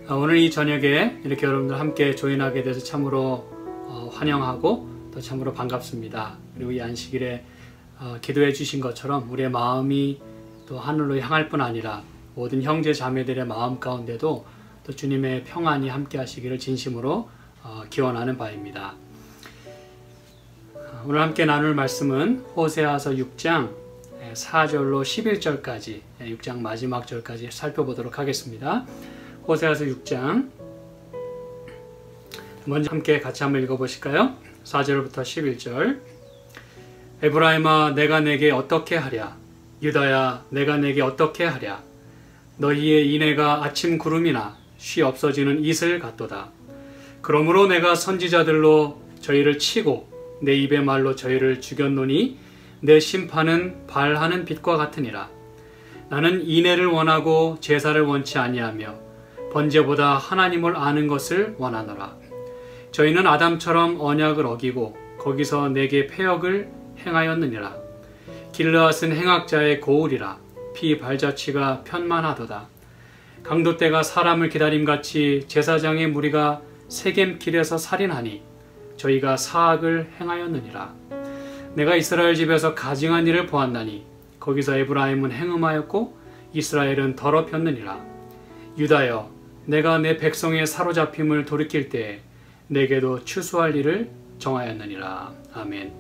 오늘 이 저녁에 이렇게 여러분들 함께 조인하게 돼서 참으로 환영하고 또 참으로 반갑습니다. 그리고 이 안식일에 기도해 주신 것처럼 우리의 마음이 또 하늘로 향할 뿐 아니라 모든 형제 자매들의 마음 가운데도 또 주님의 평안이 함께 하시기를 진심으로 기원하는 바입니다. 오늘 함께 나눌 말씀은 호세아서 6장 4절로 11절까지 6장 마지막 절까지 살펴보도록 하겠습니다. 호세아서 6장 먼저 함께 같이 한번 읽어보실까요? 4절부터 11절. 에브라임아 내가 내게 어떻게 하랴? 유다야 내가 내게 어떻게 하랴? 너희의 인애가 아침 구름이나 쉬 없어지는 이슬 같도다. 그러므로 내가 선지자들로 저희를 치고 내 입의 말로 저희를 죽였노니 내 심판은 발하는 빛과 같으니라. 나는 인애를 원하고 제사를 원치 아니하며 번제보다 하나님을 아는 것을 원하노라. 저희는 아담처럼 언약을 어기고 거기서 내게 패역을 행하였느니라. 길르앗은 행악자의 고울이라. 피 발자취가 편만하도다. 강도 때가 사람을 기다림같이 제사장의 무리가 세겜길에서 살인하니 저희가 사악을 행하였느니라. 내가 이스라엘 집에서 가증한 일을 보았나니 거기서 에브라임은 행음하였고 이스라엘은 더럽혔느니라. 유다여 내가 내 백성의 사로잡힘을 돌이킬 때에 내게도 추수할 일을 정하였느니라. 아멘.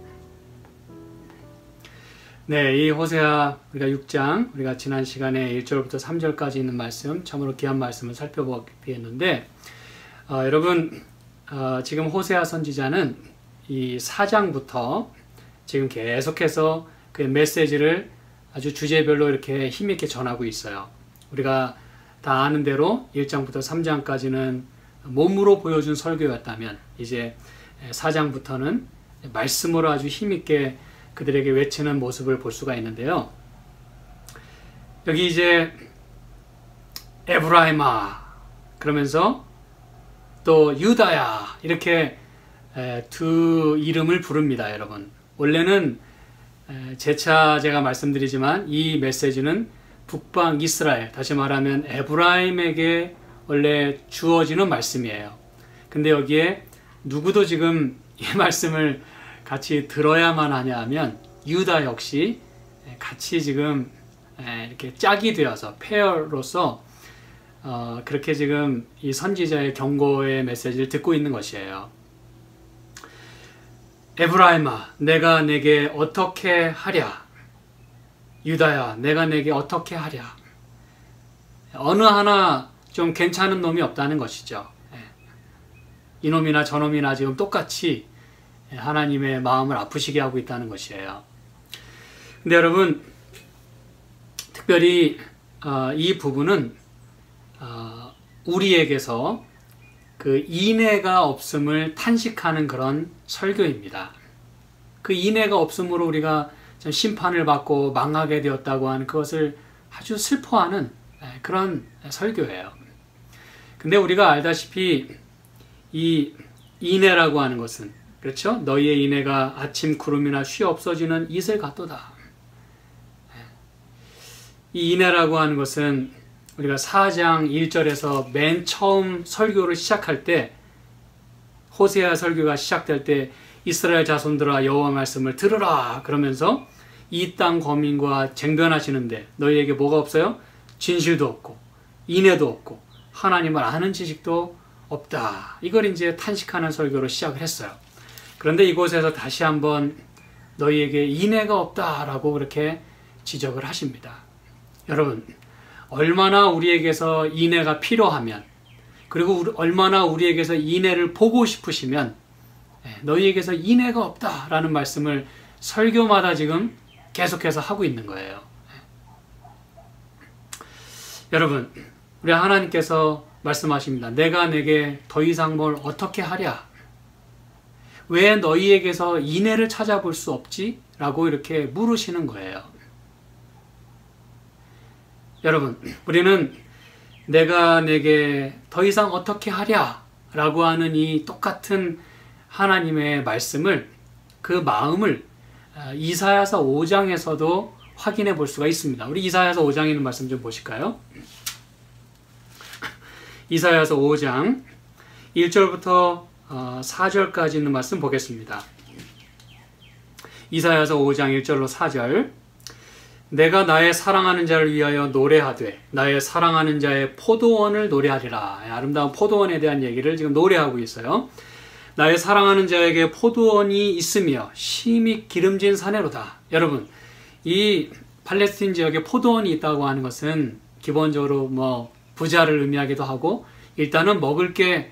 네, 이 호세아 우리가 6장 우리가 지난 시간에 1절부터 3절까지 있는 말씀 참으로 귀한 말씀을 살펴보게 했는데 여러분 지금 호세아 선지자는 이 4장부터 지금 계속해서 그 메시지를 아주 주제별로 이렇게 힘있게 전하고 있어요. 우리가 다 아는 대로 1장부터 3장까지는 몸으로 보여준 설교였다면 이제 4장부터는 말씀으로 아주 힘있게 그들에게 외치는 모습을 볼 수가 있는데요. 여기 이제 에브라임아 그러면서 또 유다야 이렇게 두 이름을 부릅니다. 여러분 원래는 재차 제가 말씀드리지만 이 메시지는 북방 이스라엘, 다시 말하면 에브라임에게 원래 주어지는 말씀이에요. 근데 여기에 누구도 지금 이 말씀을 같이 들어야만 하냐 하면 유다 역시 같이 지금 이렇게 짝이 되어서 페어로서 그렇게 지금 이 선지자의 경고의 메시지를 듣고 있는 것이에요. 에브라임아 내가 내게 어떻게 하랴? 유다야 내가 내게 어떻게 하랴? 어느 하나 좀 괜찮은 놈이 없다는 것이죠. 이놈이나 저놈이나 지금 똑같이 하나님의 마음을 아프시게 하고 있다는 것이에요. 근데 여러분 특별히 이 부분은 우리에게서 그 인애가 없음을 탄식하는 그런 설교입니다. 그 인애가 없음으로 우리가 좀 심판을 받고 망하게 되었다고 하는 그것을 아주 슬퍼하는 그런 설교예요. 근데 우리가 알다시피 이 인애라고 하는 것은 그렇죠? 너희의 인애가 아침 구름이나 쉬 없어지는 이슬 같도다. 이 인애라고 하는 것은 우리가 4장 1절에서 맨 처음 설교를 시작할 때 호세아 설교가 시작될 때 이스라엘 자손들아 여호와 말씀을 들으라 그러면서 이 땅 거민과 쟁변하시는데 너희에게 뭐가 없어요? 진실도 없고 인애도 없고 하나님을 아는 지식도 없다. 이걸 이제 탄식하는 설교로 시작을 했어요. 그런데 이곳에서 다시 한번 너희에게 인애가 없다라고 그렇게 지적을 하십니다. 여러분 얼마나 우리에게서 인애가 필요하면 그리고 얼마나 우리에게서 인애를 보고 싶으시면 너희에게서 인애가 없다라는 말씀을 설교마다 지금 계속해서 하고 있는 거예요. 여러분 우리 하나님께서 말씀하십니다. 내가 내게 더 이상 뭘 어떻게 하랴? 왜 너희에게서 인애를 찾아볼 수 없지? 라고 이렇게 물으시는 거예요. 여러분 우리는 내가 내게 더 이상 어떻게 하랴? 라고 하는 이 똑같은 하나님의 말씀을 그 마음을 이사야서 5장에서도 확인해 볼 수가 있습니다. 우리 이사야서 5장에 있는 말씀 좀 보실까요? 이사야서 5장 1절부터 4절까지 있는 말씀 보겠습니다. 이사야서 5장 1절로 4절. 내가 나의 사랑하는 자를 위하여 노래하되 나의 사랑하는 자의 포도원을 노래하리라. 아름다운 포도원에 대한 얘기를 지금 노래하고 있어요. 나의 사랑하는 자에게 포도원이 있으며 심히 기름진 사내로다. 여러분, 이 팔레스틴 지역에 포도원이 있다고 하는 것은 기본적으로 뭐 부자를 의미하기도 하고, 일단은 먹을 게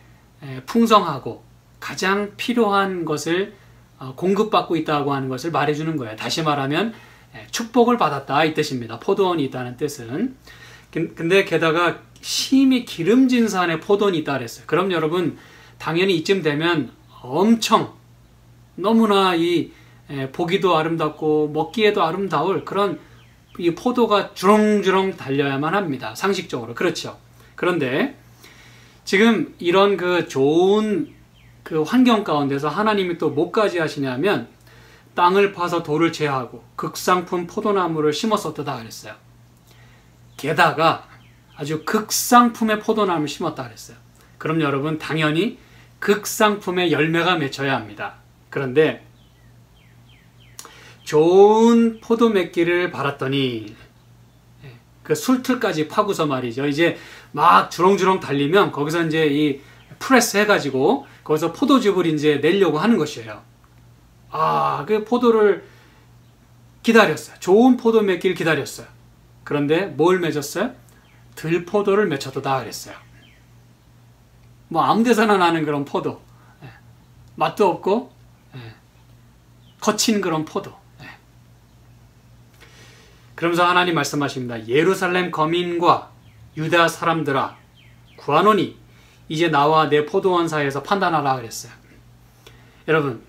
풍성하고 가장 필요한 것을 공급받고 있다고 하는 것을 말해주는 거예요. 다시 말하면 축복을 받았다 이 뜻입니다. 포도원이 있다는 뜻은. 근데 게다가 심히 기름진 산에 포도원이 있다 그랬어요. 그럼 여러분, 당연히 이쯤 되면 엄청 너무나 이 보기도 아름답고 먹기에도 아름다울 그런 이 포도가 주렁주렁 달려야만 합니다. 상식적으로. 그렇죠. 그런데 지금 이런 그 좋은 그 환경 가운데서 하나님이 또 뭐까지 하시냐면 땅을 파서 돌을 제하고 극상품 포도나무를 심었었다 그랬어요. 게다가 아주 극상품의 포도나무를 심었다 그랬어요. 그럼 여러분, 당연히 극상품의 열매가 맺혀야 합니다. 그런데 좋은 포도 맺기를 바랐더니 그 술틀까지 파고서 말이죠. 이제 막 주렁주렁 달리면 거기서 이제 이 프레스 해가지고 거기서 포도즙을 이제 내려고 하는 것이에요. 그 포도를 기다렸어요. 좋은 포도 맺기를 기다렸어요. 그런데 뭘 맺었어요? 들포도를 맺혔다 그랬어요. 뭐 아무 데서나 나는 그런 포도. 맛도 없고 거친 그런 포도. 그러면서 하나님 말씀하십니다. 예루살렘 거민과 유다 사람들아, 구하노니 이제 나와 내 포도원 사이에서 판단하라 그랬어요. 여러분,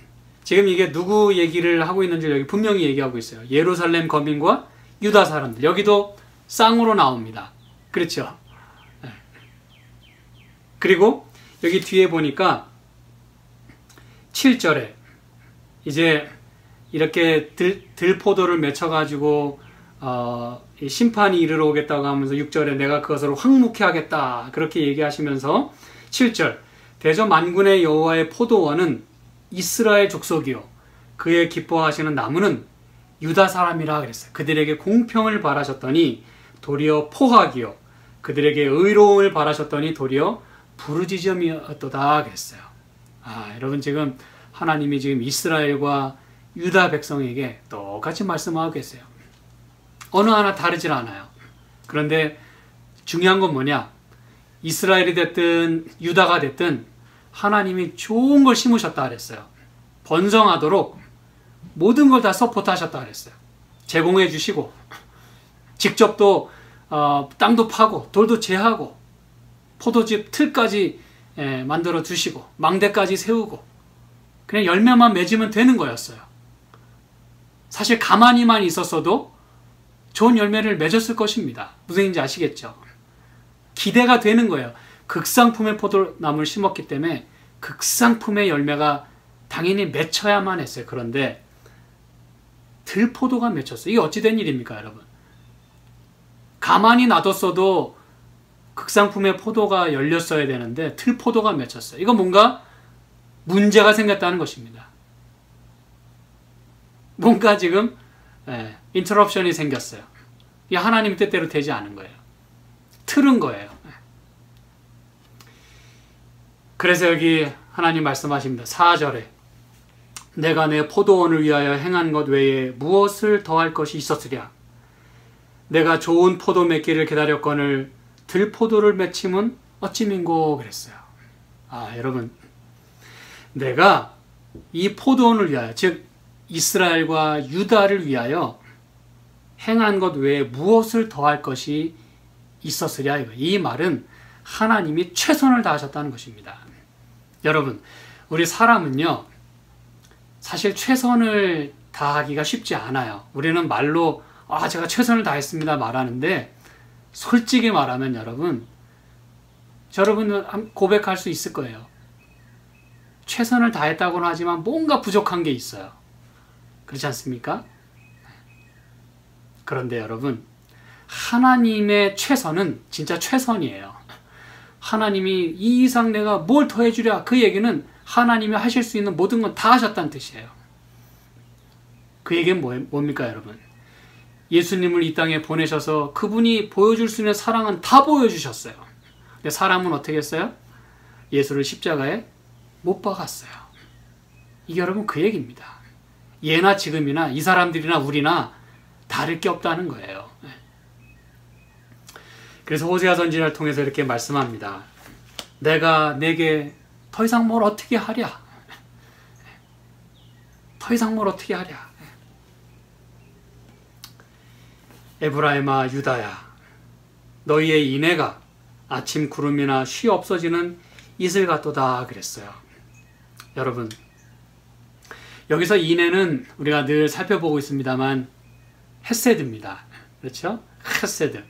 지금 이게 누구 얘기를 하고 있는지 여기 분명히 얘기하고 있어요. 예루살렘 거민과 유다 사람들. 여기도 쌍으로 나옵니다. 그렇죠? 그리고 여기 뒤에 보니까 7절에 이제 이렇게 들포도를 맺혀가지고 심판이 이르러 오겠다고 하면서 6절에 내가 그것을 황무케 하겠다 그렇게 얘기하시면서 7절 대저 만군의 여호와의 포도원은 이스라엘 족속이요 그의 기뻐하시는 나무는 유다 사람이라 그랬어요. 그들에게 공평을 바라셨더니 도리어 포악이요 그들에게 의로움을 바라셨더니 도리어 부르짖음이었도다 그랬어요. 여러분, 지금 하나님이 지금 이스라엘과 유다 백성에게 똑같이 말씀하고 계세요. 어느 하나 다르질 않아요. 그런데 중요한 건 뭐냐? 이스라엘이 됐든 유다가 됐든 하나님이 좋은 걸 심으셨다 그랬어요. 번성하도록 모든 걸 다 서포트 하셨다 그랬어요. 제공해 주시고 직접 또 땅도 파고 돌도 제하고 포도즙 틀까지 만들어 주시고 망대까지 세우고 그냥 열매만 맺으면 되는 거였어요. 사실 가만히만 있었어도 좋은 열매를 맺었을 것입니다. 무슨 얘기인지 아시겠죠? 기대가 되는 거예요. 극상품의 포도나무를 심었기 때문에 극상품의 열매가 당연히 맺혀야만 했어요. 그런데 들포도가 맺혔어요. 이게 어찌된 일입니까, 여러분? 가만히 놔뒀어도 극상품의 포도가 열렸어야 되는데 들포도가 맺혔어요. 이거 뭔가 문제가 생겼다는 것입니다. 뭔가 지금 인터럽션이 생겼어요. 이게 하나님 뜻대로 되지 않은 거예요. 틀은 거예요. 그래서 여기 하나님 말씀하십니다. 4절에 내가 내 포도원을 위하여 행한 것 외에 무엇을 더할 것이 있었으랴. 내가 좋은 포도 맺기를 기다렸거늘 들포도를 맺힘은 어찌 민고 그랬어요. 여러분, 내가 이 포도원을 위하여, 즉 이스라엘과 유다를 위하여 행한 것 외에 무엇을 더할 것이 있었으랴. 이 말은 하나님이 최선을 다하셨다는 것입니다. 여러분, 우리 사람은요, 사실 최선을 다하기가 쉽지 않아요. 우리는 말로 제가 최선을 다했습니다 말하는데, 솔직히 말하면 여러분은 고백할 수 있을 거예요. 최선을 다했다고는 하지만 뭔가 부족한 게 있어요. 그렇지 않습니까? 그런데 여러분, 하나님의 최선은 진짜 최선이에요. 하나님이 이 이상 내가 뭘 더 해주랴. 그 얘기는 하나님이 하실 수 있는 모든 건 다 하셨다는 뜻이에요. 그 얘기는 뭡니까 여러분? 예수님을 이 땅에 보내셔서 그분이 보여줄 수 있는 사랑은 다 보여주셨어요. 근데 사람은 어떻게 했어요? 예수를 십자가에 못 박았어요. 이게 여러분 그 얘기입니다. 예나 지금이나 이 사람들이나 우리나 다를 게 없다는 거예요. 그래서 호세아 선지자를 통해서 이렇게 말씀합니다. 내가 내게 더 이상 뭘 어떻게 하랴? 더 이상 뭘 어떻게 하랴? 에브라임아 유다야, 너희의 인애가 아침 구름이나 쉬 없어지는 이슬 같도다 그랬어요. 여러분, 여기서 인애는 우리가 늘 살펴보고 있습니다만 헤세드입니다. 그렇죠? 헤세드.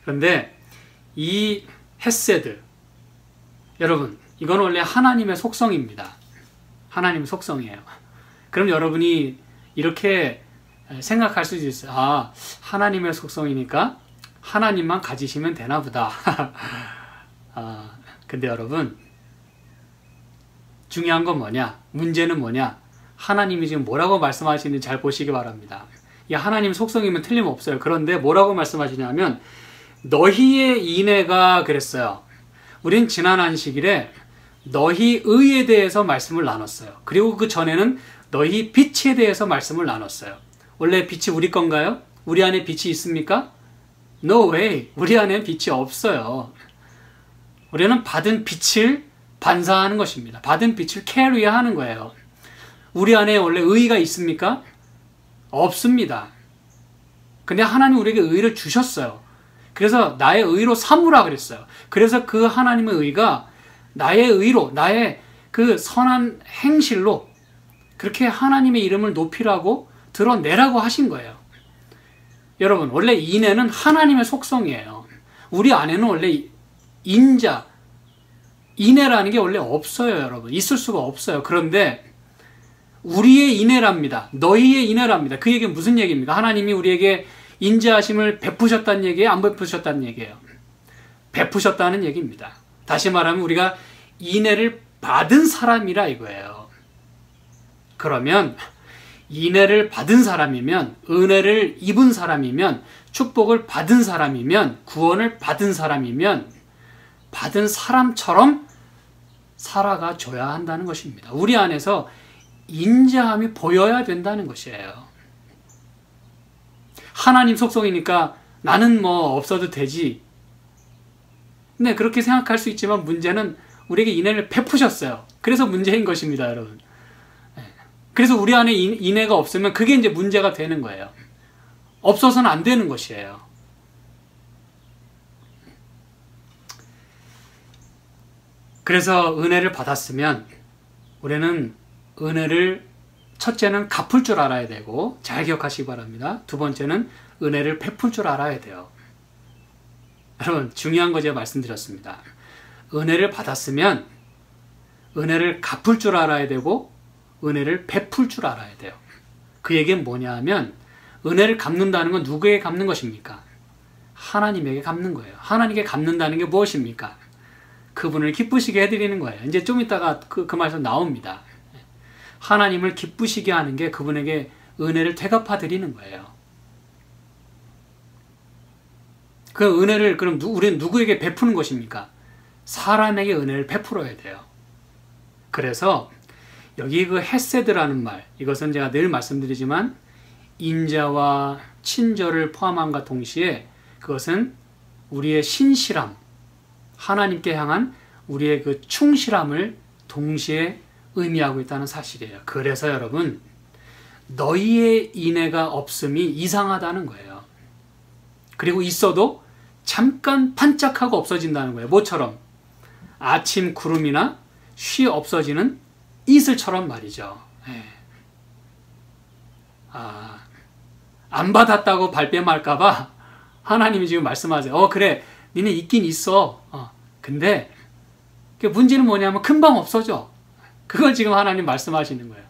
그런데 이 헤세드, 여러분, 이건 원래 하나님의 속성입니다. 하나님의 속성이에요. 그럼 여러분이 이렇게 생각할 수도 있어요. 아, 하나님의 속성이니까 하나님만 가지시면 되나 보다. 근데 여러분, 중요한 건 뭐냐? 문제는 뭐냐? 하나님이 지금 뭐라고 말씀하시는지 잘 보시기 바랍니다. 이 하나님 속성이면 틀림없어요. 그런데 뭐라고 말씀하시냐면 너희의 인애가 그랬어요. 우린 지난 안식일에 너희의에 대해서 말씀을 나눴어요. 그리고 그 전에는 너희 빛에 대해서 말씀을 나눴어요. 원래 빛이 우리 건가요? 우리 안에 빛이 있습니까? No way. 우리 안에 빛이 없어요. 우리는 받은 빛을 반사하는 것입니다. 받은 빛을 캐리하는 거예요. 우리 안에 원래 의가 있습니까? 없습니다. 근데 하나님 우리에게 의를 주셨어요. 그래서 나의 의로 삼으라 그랬어요. 그래서 그 하나님의 의가 나의 의로, 나의 그 선한 행실로 그렇게 하나님의 이름을 높이라고 드러내라고 하신 거예요. 여러분, 원래 인애는 하나님의 속성이에요. 우리 안에는 원래 인자, 인애라는 게 원래 없어요, 여러분. 있을 수가 없어요. 그런데 우리의 인애랍니다. 너희의 인애랍니다. 그 얘기는 무슨 얘기입니까? 하나님이 우리에게 인자하심을 베푸셨다는 얘기예요? 안 베푸셨다는 얘기예요? 베푸셨다는 얘기입니다. 다시 말하면 우리가 인애를 받은 사람이라 이거예요. 그러면 인애를 받은 사람이면, 은혜를 입은 사람이면, 축복을 받은 사람이면, 구원을 받은 사람이면 받은 사람처럼 살아가 줘야 한다는 것입니다. 우리 안에서 인자함이 보여야 된다는 것이에요. 하나님 속성이니까 나는 뭐 없어도 되지. 네, 그렇게 생각할 수 있지만 문제는 우리에게 인애를 베푸셨어요. 그래서 문제인 것입니다, 여러분. 그래서 우리 안에 인애가 없으면 그게 이제 문제가 되는 거예요. 없어서는 안 되는 것이에요. 그래서 은혜를 받았으면 우리는 은혜를 첫째는 갚을 줄 알아야 되고, 잘 기억하시기 바랍니다. 두 번째는 은혜를 베풀 줄 알아야 돼요. 여러분, 중요한 거 제가 말씀드렸습니다. 은혜를 받았으면 은혜를 갚을 줄 알아야 되고 은혜를 베풀 줄 알아야 돼요. 그 얘기는 뭐냐 하면 은혜를 갚는다는 건 누구에게 갚는 것입니까? 하나님에게 갚는 거예요. 하나님께 갚는다는 게 무엇입니까? 그분을 기쁘시게 해드리는 거예요. 이제 좀 이따가 그 말씀 나옵니다. 하나님을 기쁘시게 하는 게 그분에게 은혜를 되갚아 드리는 거예요. 그 은혜를 그럼 우리는 누구에게 베푸는 것입니까? 사람에게 은혜를 베풀어야 돼요. 그래서 여기 그 헤세드라는 말, 이것은 제가 늘 말씀드리지만 인자와 친절을 포함함과 동시에 그것은 우리의 신실함, 하나님께 향한 우리의 그 충실함을 동시에 의미하고 있다는 사실이에요. 그래서 여러분, 너희의 인애가 없음이 이상하다는 거예요. 그리고 있어도 잠깐 반짝하고 없어진다는 거예요. 뭐처럼? 아침 구름이나 쉬 없어지는 이슬처럼 말이죠. 안 받았다고 발뺌할까봐 하나님이 지금 말씀하세요. 그래, 니네 있긴 있어. 근데 문제는 뭐냐면 금방 없어져. 그걸 지금 하나님 말씀하시는 거예요.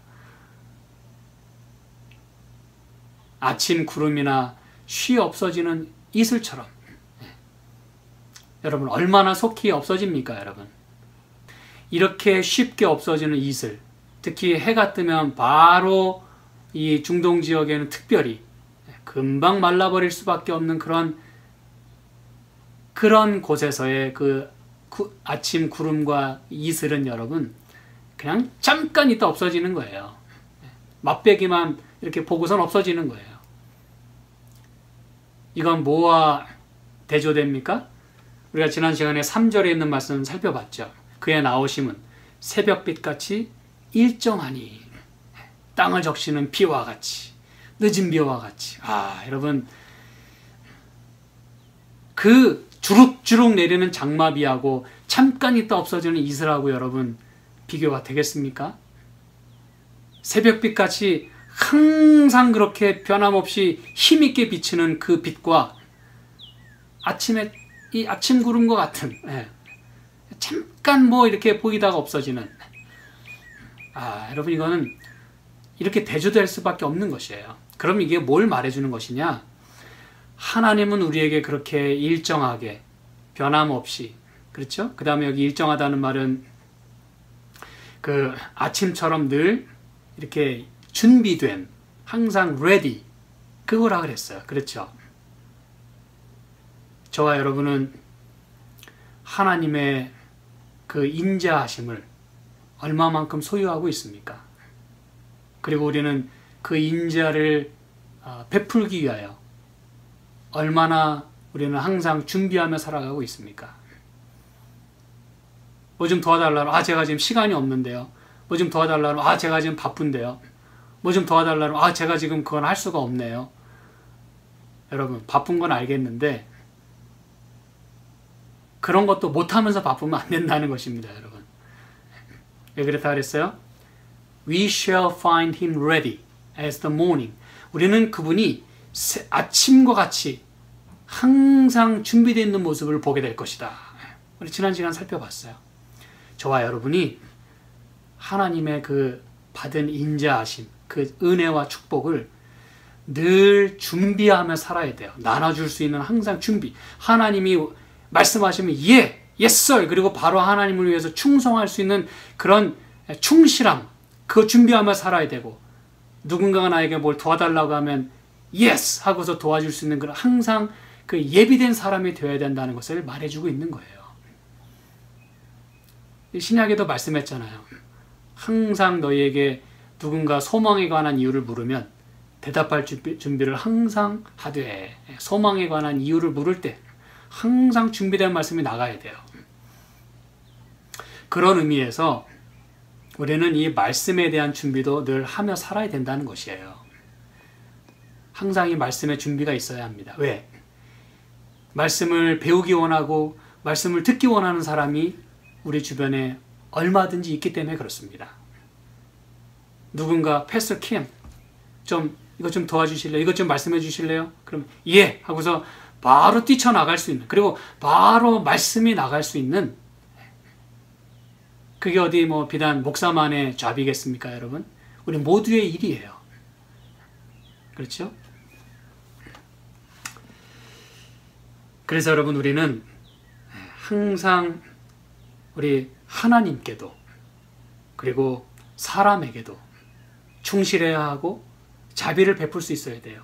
아침 구름이나 쉬 없어지는 이슬처럼. 여러분 얼마나 속히 없어집니까 여러분? 이렇게 쉽게 없어지는 이슬, 특히 해가 뜨면 바로 이 중동 지역에는 특별히 금방 말라버릴 수밖에 없는 그런 곳에서의 그 아침 구름과 이슬은 여러분 그냥 잠깐 있다 없어지는 거예요. 맛배기만 이렇게 보고선 없어지는 거예요. 이건 뭐와 대조됩니까? 우리가 지난 시간에 3절에 있는 말씀 살펴봤죠. 그의 나오심은 새벽빛같이 일정하니 땅을 적시는 비와 같이 늦은 비와 같이. 여러분 그 주룩주룩 내리는 장마비하고 잠깐 있다 없어지는 이슬하고 여러분 비교가 되겠습니까? 새벽빛같이 항상 그렇게 변함없이 힘있게 비치는 그 빛과 아침에 이 아침 구름과 같은 잠깐 뭐 이렇게 보이다가 없어지는 여러분 이거는 이렇게 대조될 수밖에 없는 것이에요. 그럼 이게 뭘 말해주는 것이냐? 하나님은 우리에게 그렇게 일정하게 변함없이, 그렇죠? 그 다음에 여기 일정하다는 말은 그 아침처럼 늘 이렇게 준비된, 항상 ready, 그거라 그랬어요. 그렇죠? 저와 여러분은 하나님의 그 인자하심을 얼마만큼 소유하고 있습니까? 그리고 우리는 그 인자를 베풀기 위하여 얼마나 우리는 항상 준비하며 살아가고 있습니까? 뭐 좀 도와달라고, 제가 지금 시간이 없는데요. 뭐 좀 도와달라고, 제가 지금 바쁜데요. 뭐 좀 도와달라고, 제가 지금 그건 할 수가 없네요. 여러분, 바쁜 건 알겠는데 그런 것도 못하면서 바쁘면 안 된다는 것입니다, 여러분. 왜 그렇다 그랬어요? We shall find him ready as the morning. 우리는 그분이 아침과 같이 항상 준비되어 있는 모습을 보게 될 것이다. 우리 지난 시간 살펴봤어요. 저와 여러분이 하나님의 그 받은 인자하심, 그 은혜와 축복을 늘 준비하며 살아야 돼요. 나눠줄 수 있는 항상 준비. 하나님이 말씀하시면 yes sir, 그리고 바로 하나님을 위해서 충성할 수 있는 그런 충실함, 그거 준비하며 살아야 되고, 누군가가 나에게 뭘 도와달라고 하면 yes 하고서 도와줄 수 있는 그런 항상 그 예비된 사람이 되어야 된다는 것을 말해주고 있는 거예요. 신약에도 말씀했잖아요. 항상 너희에게 누군가 소망에 관한 이유를 물으면 대답할 준비를 항상 하되, 소망에 관한 이유를 물을 때 항상 준비된 말씀이 나가야 돼요. 그런 의미에서 우리는 이 말씀에 대한 준비도 늘 하며 살아야 된다는 것이에요. 항상 이 말씀의 준비가 있어야 합니다. 왜? 말씀을 배우기 원하고 말씀을 듣기 원하는 사람이 우리 주변에 얼마든지 있기 때문에 그렇습니다. 누군가 패스터 킴 이거 좀 도와주실래요? 이것 좀 말씀해 주실래요? 그럼 예 하고서 바로 뛰쳐나갈 수 있는, 그리고 바로 말씀이 나갈 수 있는, 그게 어디 뭐 비단 목사만의 잡이겠습니까, 여러분? 우리 모두의 일이에요. 그렇죠? 그래서 여러분, 우리는 항상 우리 하나님께도 그리고 사람에게도 충실해야 하고 자비를 베풀 수 있어야 돼요.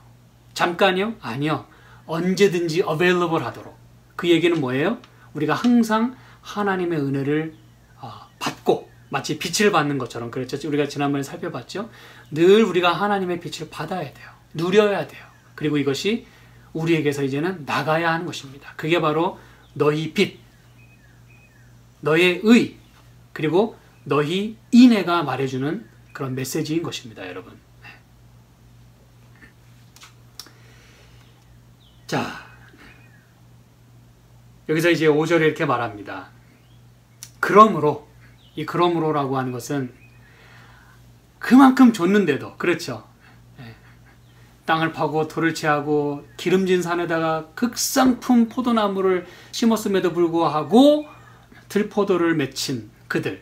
잠깐요? 아니요. 언제든지 available 하도록. 그 얘기는 뭐예요? 우리가 항상 하나님의 은혜를 받고 마치 빛을 받는 것처럼, 그렇죠? 우리가 지난번에 살펴봤죠? 늘 우리가 하나님의 빛을 받아야 돼요. 누려야 돼요. 그리고 이것이 우리에게서 이제는 나가야 하는 것입니다. 그게 바로 너희 빛, 너의 의, 그리고 너희 인애가 말해주는 그런 메시지인 것입니다, 여러분. 자, 여기서 이제 5절에 이렇게 말합니다. 그러므로, 이 그러므로라고 하는 것은 그만큼 줬는데도, 그렇죠? 땅을 파고 돌을 채하고 기름진 산에다가 극상품 포도나무를 심었음에도 불구하고 들포도를 맺힌 그들,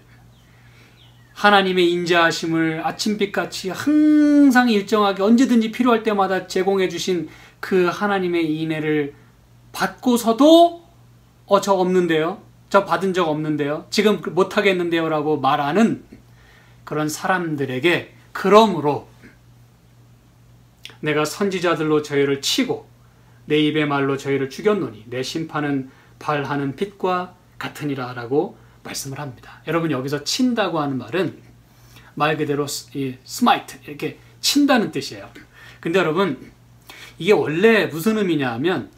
하나님의 인자하심을 아침빛같이 항상 일정하게 언제든지 필요할 때마다 제공해 주신 그 하나님의 인애를 받고서도 저 없는데요? 저 받은 적 없는데요? 지금 못하겠는데요? 라고 말하는 그런 사람들에게 그러므로 내가 선지자들로 저희를 치고 내 입의 말로 저희를 죽였노니 내 심판은 발하는 빛과 같으니라 라고 말씀을 합니다. 여러분 여기서 친다고 하는 말은 말 그대로 smite 이렇게 친다는 뜻이에요. 근데 여러분 이게 원래 무슨 의미냐 하면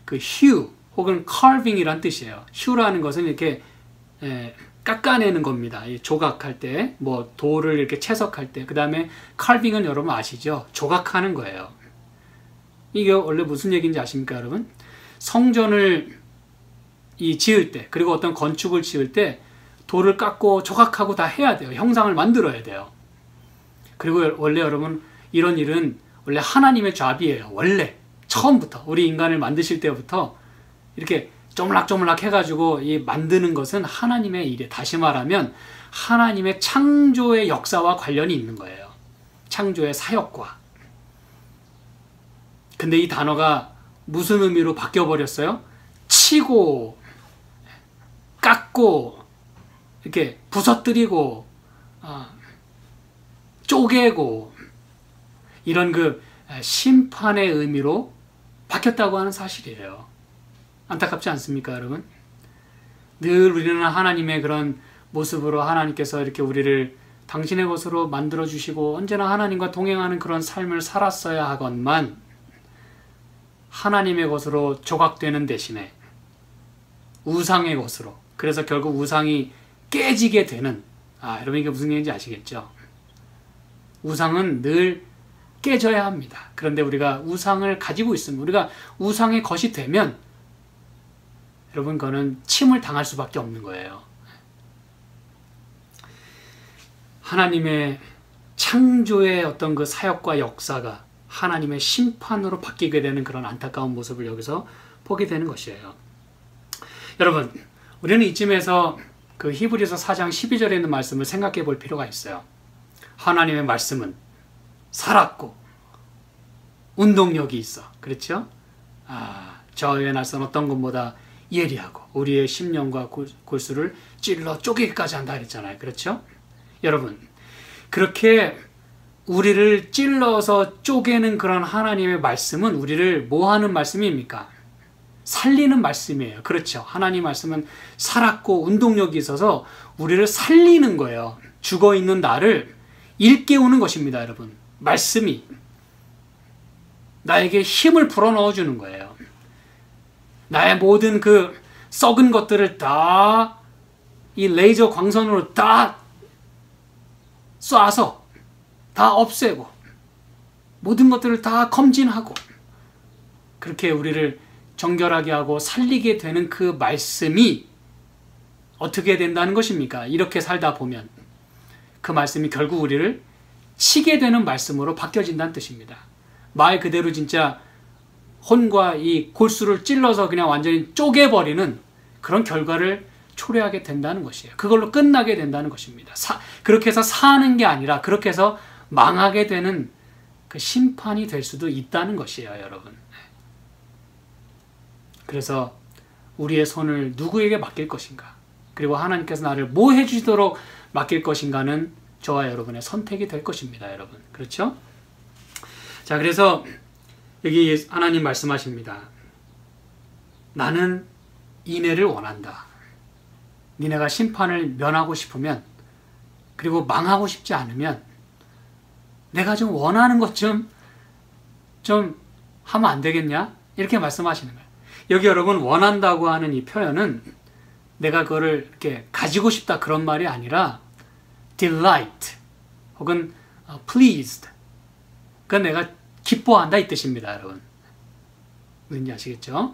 그 hew 혹은 carving이란 뜻이에요. hew라는 것은 이렇게 깎아내는 겁니다. 조각할 때, 뭐 돌을 이렇게 채석할 때, 그 다음에 carving은 여러분 아시죠? 조각하는 거예요. 이게 원래 무슨 얘기인지 아십니까, 여러분? 성전을 지을 때, 그리고 어떤 건축을 지을 때 돌을 깎고 조각하고 다 해야 돼요. 형상을 만들어야 돼요. 그리고 원래 여러분 이런 일은 원래 하나님의 잡이에요. 원래 처음부터 우리 인간을 만드실 때부터 이렇게 쪼물락쪼물락 해가지고 만드는 것은 하나님의 일에, 다시 말하면 하나님의 창조의 역사와 관련이 있는 거예요. 창조의 사역과. 근데 이 단어가 무슨 의미로 바뀌어버렸어요? 치고 깎고 이렇게 부서뜨리고 쪼개고 이런 그 심판의 의미로 바뀌었다고 하는 사실이에요. 안타깝지 않습니까, 여러분? 늘 우리는 하나님의 그런 모습으로 하나님께서 이렇게 우리를 당신의 것으로 만들어주시고 언제나 하나님과 동행하는 그런 삶을 살았어야 하건만 하나님의 것으로 조각되는 대신에 우상의 것으로, 그래서 결국 우상이 깨지게 되는, 여러분 이게 무슨 얘기인지 아시겠죠? 우상은 늘 깨져야 합니다. 그런데 우리가 우상을 가지고 있으면, 우리가 우상의 것이 되면 여러분 그거는 침을 당할 수밖에 없는 거예요. 하나님의 창조의 어떤 그 사역과 역사가 하나님의 심판으로 바뀌게 되는 그런 안타까운 모습을 여기서 보게 되는 것이에요. 여러분, 우리는 이쯤에서 그 히브리서 4장 12절에 있는 말씀을 생각해 볼 필요가 있어요. 하나님의 말씀은 살았고 운동력이 있어. 그렇죠? 저의 날선 어떤 것보다 예리하고 우리의 심령과 골수를 찔러 쪼개기까지 한다 그랬잖아요. 그렇죠? 여러분, 그렇게 우리를 찔러서 쪼개는 그런 하나님의 말씀은 우리를 뭐 하는 말씀입니까? 살리는 말씀이에요. 그렇죠? 하나님 말씀은 살았고 운동력이 있어서 우리를 살리는 거예요. 죽어있는 나를 일깨우는 것입니다, 여러분. 말씀이 나에게 힘을 불어넣어주는 거예요. 나의 모든 그 썩은 것들을 다 이 레이저 광선으로 다 쏴서 다 없애고 모든 것들을 다 검진하고 그렇게 우리를 정결하게 하고 살리게 되는 그 말씀이 어떻게 된다는 것입니까? 이렇게 살다 보면 그 말씀이 결국 우리를 치게 되는 말씀으로 바뀌어진다는 뜻입니다. 말 그대로 진짜 혼과 이 골수를 찔러서 그냥 완전히 쪼개버리는 그런 결과를 초래하게 된다는 것이에요. 그걸로 끝나게 된다는 것입니다. 그렇게 해서 사는 게 아니라 그렇게 해서 망하게 되는 그 심판이 될 수도 있다는 것이에요, 여러분. 그래서 우리의 손을 누구에게 맡길 것인가, 그리고 하나님께서 나를 뭐 해주시도록 맡길 것인가는 저와 여러분의 선택이 될 것입니다, 여러분. 그렇죠? 자, 그래서 여기 하나님 말씀하십니다. 나는 인애를 원한다. 니네가 심판을 면하고 싶으면, 그리고 망하고 싶지 않으면 내가 좀 원하는 것 좀 하면 안 되겠냐? 이렇게 말씀하시는 거예요. 여기 여러분 원한다고 하는 이 표현은 내가 그거를 이렇게 가지고 싶다 그런 말이 아니라 delight 혹은 pleased, 그러니까 내가 기뻐한다 이 뜻입니다, 여러분. 뭔지 아시겠죠?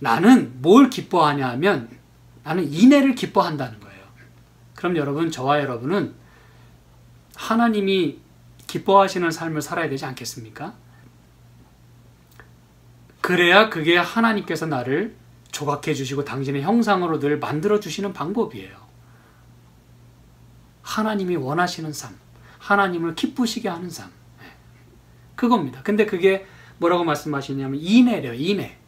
나는 뭘 기뻐하냐 하면 나는 인애를 기뻐한다는 거예요. 그럼 여러분, 저와 여러분은 하나님이 기뻐하시는 삶을 살아야 되지 않겠습니까? 그래야 그게 하나님께서 나를 조각해 주시고 당신의 형상으로 늘 만들어 주시는 방법이에요. 하나님이 원하시는 삶, 하나님을 기쁘시게 하는 삶, 그겁니다. 근데 그게 뭐라고 말씀하시냐면 인애래요. 인애.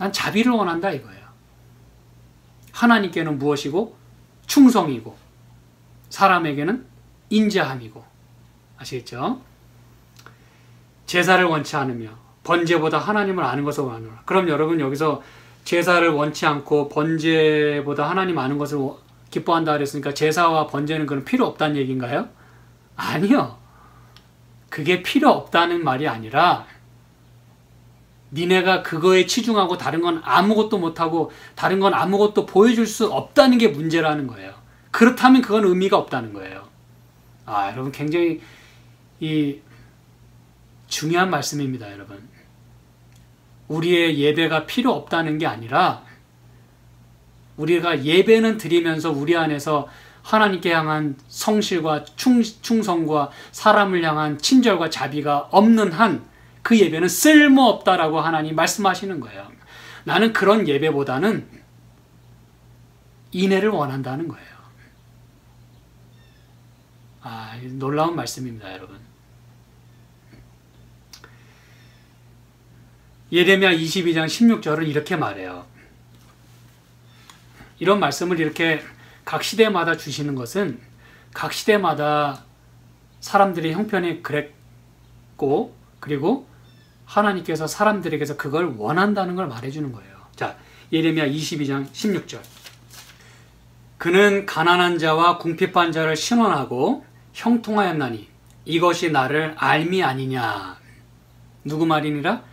난 자비를 원한다 이거예요. 하나님께는 무엇이고? 충성이고 사람에게는 인자함이고. 아시겠죠? 제사를 원치 않으며 번제보다 하나님을 아는 것을 원하노라. 그럼 여러분 여기서 제사를 원치 않고 번제보다 하나님 아는 것을 기뻐한다 그랬으니까 제사와 번제는 그럼 필요 없다는 얘기인가요? 아니요. 그게 필요 없다는 말이 아니라 니네가 그거에 치중하고 다른 건 아무것도 못하고 다른 건 아무것도 보여줄 수 없다는 게 문제라는 거예요. 그렇다면 그건 의미가 없다는 거예요. 여러분 굉장히 중요한 말씀입니다. 여러분. 우리의 예배가 필요 없다는 게 아니라 우리가 예배는 드리면서 우리 안에서 하나님께 향한 성실과 충성과 사람을 향한 친절과 자비가 없는 한 그 예배는 쓸모없다라고 하나님 말씀하시는 거예요. 나는 그런 예배보다는 인애를 원한다는 거예요. 놀라운 말씀입니다, 여러분. 예레미야 22장 16절은 이렇게 말해요. 이런 말씀을 이렇게 각 시대마다 주시는 것은 각 시대마다 사람들의 형편이 그랬고 그리고 하나님께서 사람들에게서 그걸 원한다는 걸 말해주는 거예요. 자, 예레미야 22장 16절. 그는 가난한 자와 궁핍한 자를 신원하고 형통하였나니 이것이 나를 알미 아니냐. 누구 말이니라?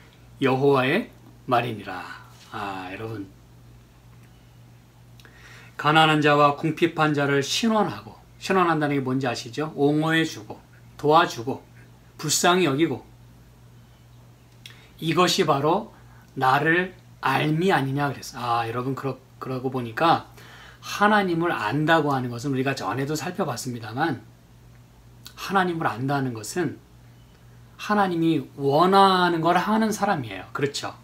여호와의 말이니라. 여러분. 가난한 자와 궁핍한 자를 신원하고, 신원한다는 게 뭔지 아시죠? 옹호해주고, 도와주고, 불쌍히 여기고, 이것이 바로 나를 알미 아니냐 그랬어. 여러분 그러고 보니까 하나님을 안다고 하는 것은 우리가 전에도 살펴봤습니다만 하나님을 안다는 것은 하나님이 원하는 걸 하는 사람이에요. 그렇죠?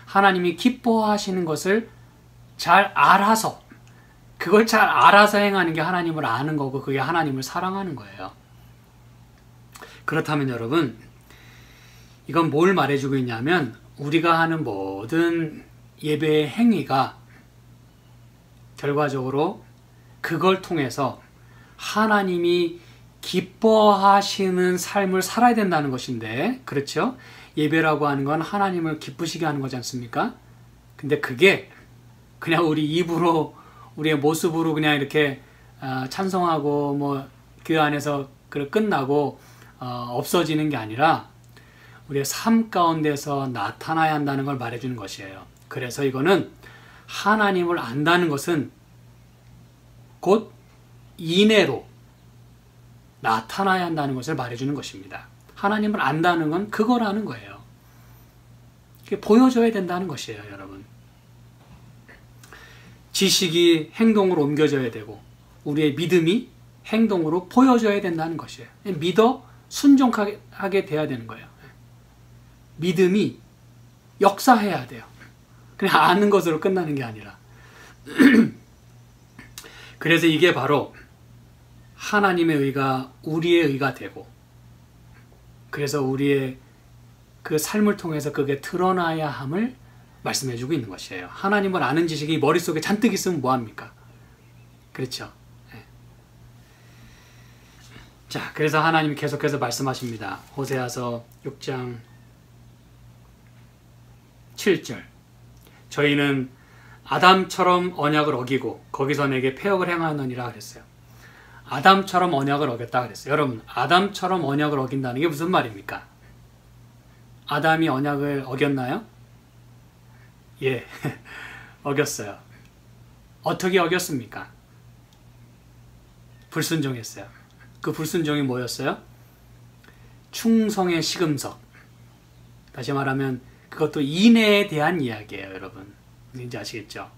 하나님이 기뻐하시는 것을 잘 알아서 그걸 잘 알아서 행하는 게 하나님을 아는 거고 그게 하나님을 사랑하는 거예요. 그렇다면 여러분 이건 뭘 말해주고 있냐면 우리가 하는 모든 예배의 행위가 결과적으로 그걸 통해서 하나님이 기뻐하시는 삶을 살아야 된다는 것인데 그렇죠? 예배라고 하는 건 하나님을 기쁘시게 하는 거지 않습니까? 근데 그게 그냥 우리 입으로 우리의 모습으로 그냥 이렇게 찬송하고 뭐 교회 안에서 끝나고 없어지는 게 아니라 우리의 삶 가운데서 나타나야 한다는 걸 말해주는 것이에요. 그래서 이거는 하나님을 안다는 것은 곧 인애로 나타나야 한다는 것을 말해주는 것입니다. 하나님을 안다는 건 그거라는 거예요. 이게 보여줘야 된다는 것이에요, 여러분. 지식이 행동으로 옮겨져야 되고 우리의 믿음이 행동으로 보여져야 된다는 것이에요. 믿어 순종하게 돼야 되는 거예요. 믿음이 역사해야 돼요. 그냥 아는 것으로 끝나는 게 아니라. 그래서 이게 바로 하나님의 의가 우리의 의가 되고 그래서 우리의 그 삶을 통해서 그게 드러나야 함을 말씀해주고 있는 것이에요. 하나님을 아는 지식이 머릿속에 잔뜩 있으면 뭐합니까? 그렇죠. 네. 자, 그래서 하나님이 계속해서 말씀하십니다. 호세아서 6장 7절. 저희는 아담처럼 언약을 어기고 거기서 내게 패역을 행하느니라 그랬어요. 아담처럼 언약을 어겼다 그랬어요. 여러분, 아담처럼 언약을 어긴다는 게 무슨 말입니까? 아담이 언약을 어겼나요? 예, 어겼어요. 어떻게 어겼습니까? 불순종했어요. 그 불순종이 뭐였어요? 충성의 시금석. 다시 말하면 그것도 인애에 대한 이야기예요, 여러분. 이제 아시겠죠?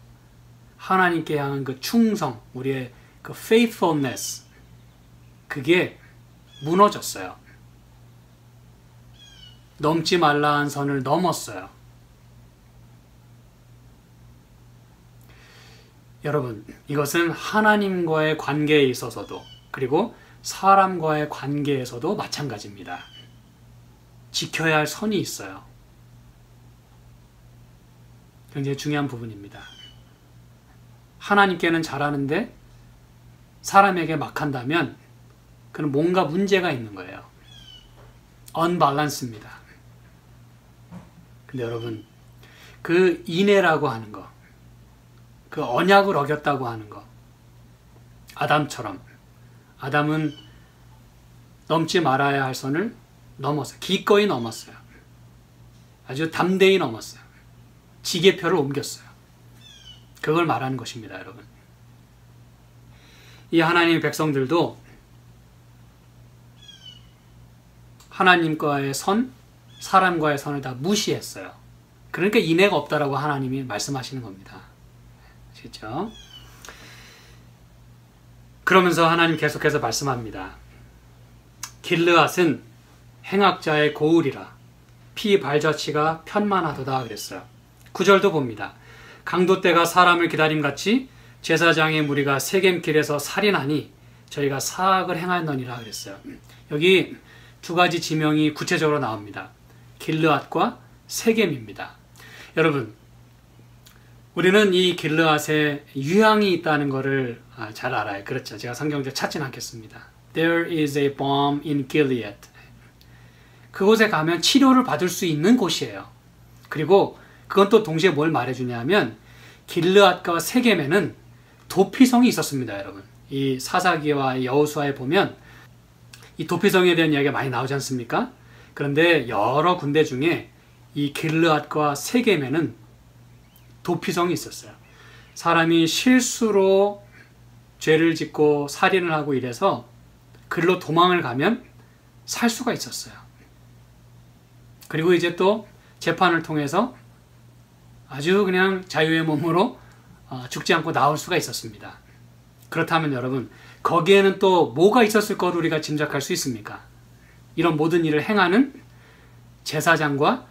하나님께 향한 그 충성, 우리의 그 faithfulness, 그게 무너졌어요. 넘지 말라 한 선을 넘었어요. 여러분, 이것은 하나님과의 관계에 있어서도 그리고 사람과의 관계에서도 마찬가지입니다. 지켜야 할 선이 있어요. 굉장히 중요한 부분입니다. 하나님께는 잘하는데 사람에게 막 한다면 그는 뭔가 문제가 있는 거예요. 언밸런스입니다. 근데 여러분, 그 인애라고 하는 거, 그 언약을 어겼다고 하는 거, 아담처럼, 아담은 넘지 말아야 할 선을 넘었어요. 기꺼이 넘었어요. 아주 담대히 넘었어요. 지게표를 옮겼어요. 그걸 말하는 것입니다, 여러분. 이 하나님의 백성들도 하나님과의 선, 사람과의 선을 다 무시했어요. 그러니까 인애가 없다라고 하나님이 말씀하시는 겁니다. 아시겠죠? 그러면서 하나님 계속해서 말씀합니다. 길르앗은 행악자의 고을이라 피 발자취가 편만하도다 그랬어요. 9절도 봅니다. 강도 때가 사람을 기다림같이 제사장의 무리가 세겜길에서 살인하니 저희가 사악을 행하였느니라 그랬어요. 여기 두 가지 지명이 구체적으로 나옵니다. 길르앗과 세겜입니다. 여러분, 우리는 이 길르앗에 유황이 있다는 것을 잘 알아요. 그렇죠. 제가 성경에 찾진 않겠습니다. There is a balm in Gilead. 그곳에 가면 치료를 받을 수 있는 곳이에요. 그리고 그건 또 동시에 뭘 말해주냐면 길르앗과 세겜에는 도피성이 있었습니다, 여러분. 이 사사기와 여호수아에 보면 이 도피성에 대한 이야기가 많이 나오지 않습니까? 그런데 여러 군데 중에 이 길르앗과 세겜에는 도피성이 있었어요. 사람이 실수로 죄를 짓고 살인을 하고 이래서 글로 도망을 가면 살 수가 있었어요. 그리고 이제 또 재판을 통해서 아주 그냥 자유의 몸으로 죽지 않고 나올 수가 있었습니다. 그렇다면 여러분, 거기에는 또 뭐가 있었을 거로 우리가 짐작할 수 있습니까? 이런 모든 일을 행하는 제사장과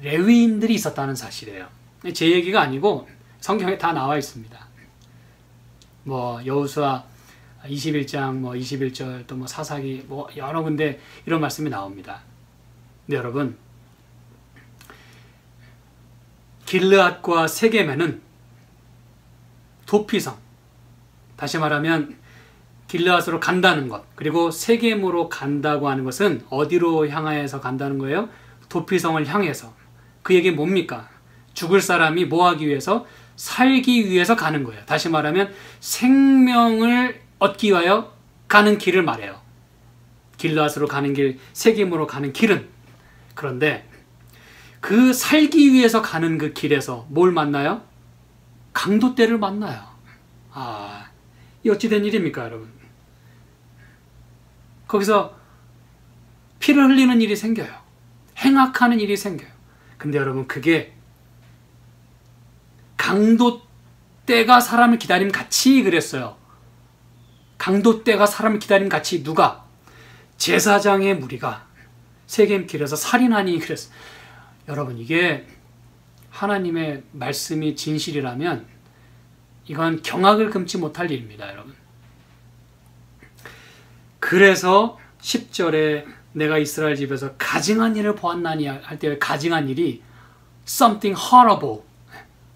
레위인들이 있었다는 사실이에요. 제 얘기가 아니고 성경에 다 나와 있습니다. 뭐 여호수아 21장 뭐 21절 또 뭐 사사기 뭐 여러 군데 이런 말씀이 나옵니다. 근데 여러분, 길르앗과 세겜에는 도피성, 다시 말하면 길르앗으로 간다는 것, 그리고 세겜으로 간다고 하는 것은 어디로 향하여서 간다는 거예요? 도피성을 향해서. 그 얘기 뭡니까? 죽을 사람이 뭐 하기 위해서? 살기 위해서 가는 거예요. 다시 말하면 생명을 얻기 위하여 가는 길을 말해요. 길르앗으로 가는 길, 세겜으로 가는 길은. 그런데 그 살기 위해서 가는 그 길에서 뭘 만나요? 강도떼를 만나요. 이 어찌된 일입니까, 여러분? 거기서 피를 흘리는 일이 생겨요. 행악하는 일이 생겨요. 근데 여러분, 그게 강도떼가 사람을 기다림 같이 그랬어요. 강도떼가 사람을 기다림 같이 누가? 제사장의 무리가 세겜길에서 살인하니 그랬어요. 여러분, 이게 하나님의 말씀이 진실이라면 이건 경악을 금치 못할 일입니다, 여러분. 그래서 10절에 내가 이스라엘 집에서 가증한 일을 보았나니 할 때 가증한 일이 something horrible,